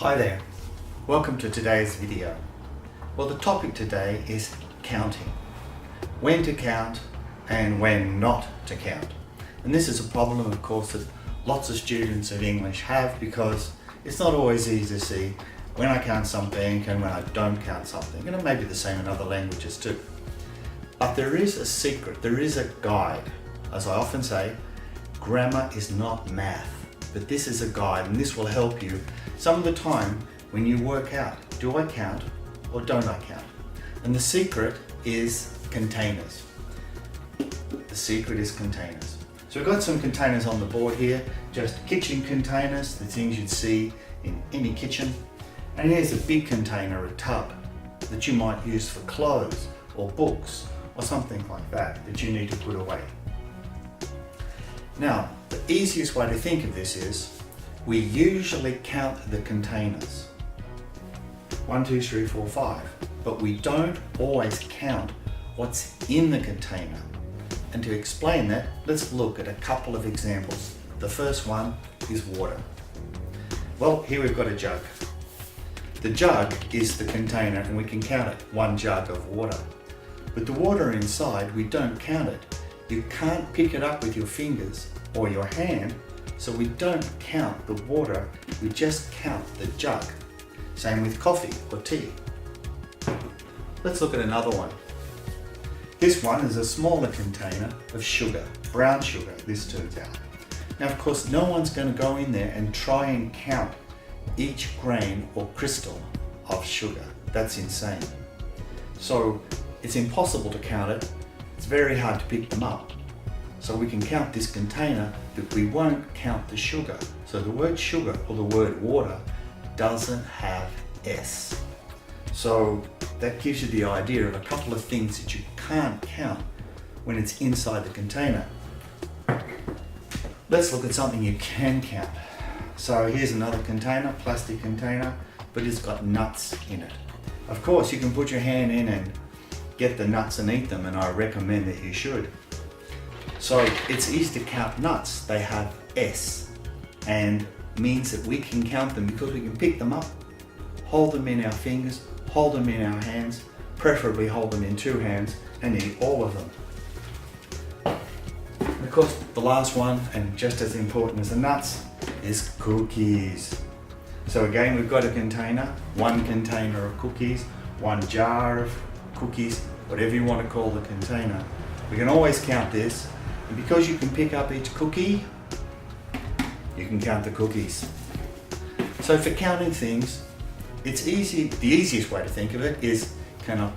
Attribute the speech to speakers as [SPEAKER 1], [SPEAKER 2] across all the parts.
[SPEAKER 1] Hi there, welcome to today's video. Well, the topic today is counting. When to count and when not to count. And this is a problem, of course, that lots of students of English have because it's not always easy to see when I count something and when I don't count something. And it may be the same in other languages too. But there is a secret, there is a guide. As I often say, grammar is not math, but this is a guide and this will help you some of the time when you work out, do I count or don't I count? And the secret is containers. The secret is containers. So we've got some containers on the board here, just kitchen containers, the things you'd see in any kitchen. And here's a big container, a tub, that you might use for clothes or books or something like that that you need to put away. Now, the easiest way to think of this is we usually count the containers. 1, 2, 3, 4, 5. But we don't always count what's in the container. And to explain that, let's look at a couple of examples. The first one is water. Well, here we've got a jug. The jug is the container and we can count it, 1 jug of water. But the water inside, we don't count it. You can't pick it up with your fingers or your hand, so we don't count the water, we just count the jug. Same with coffee or tea. Let's look at another one. This one is a smaller container of sugar, brown sugar, this turns out. Now, of course, no one's going to go in there and try and count each grain or crystal of sugar. That's insane. So it's impossible to count it. It's very hard to pick them up. So we can count this container, but we won't count the sugar. So the word sugar or the word water doesn't have S. So that gives you the idea of a couple of things that you can't count when it's inside the container. Let's look at something you can count. So here's another container, plastic container, but it's got nuts in it. Of course, you can put your hand in and get the nuts and eat them, and I recommend that you should. So it's easy to count nuts. They have S and means that we can count them because we can pick them up, hold them in our fingers, hold them in our hands, preferably hold them in 2 hands and eat all of them. Of course, the last one, and just as important as the nuts, is cookies. So again, we've got a container, 1 container of cookies, 1 jar of cookies, whatever you want to call the container. We can always count this, and because you can pick up each cookie, you can count the cookies. So for counting things, it's easy. The easiest way to think of it is, can I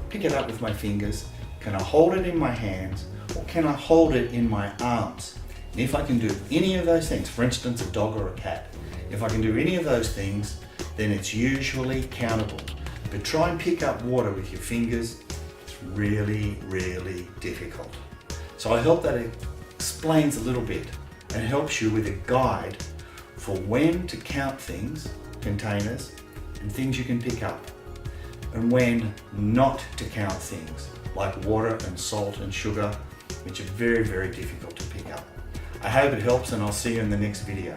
[SPEAKER 1] pick it up with my fingers, can I hold it in my hands, or can I hold it in my arms? And if I can do any of those things, for instance, a dog or a cat, if I can do any of those things, then it's usually countable. But try and pick up water with your fingers, it's really, really difficult. So I hope that explains a little bit and helps you with a guide for when to count things, containers, and things you can pick up, and when not to count things like water and salt and sugar, which are very, very difficult to pick up. I hope it helps, and I'll see you in the next video.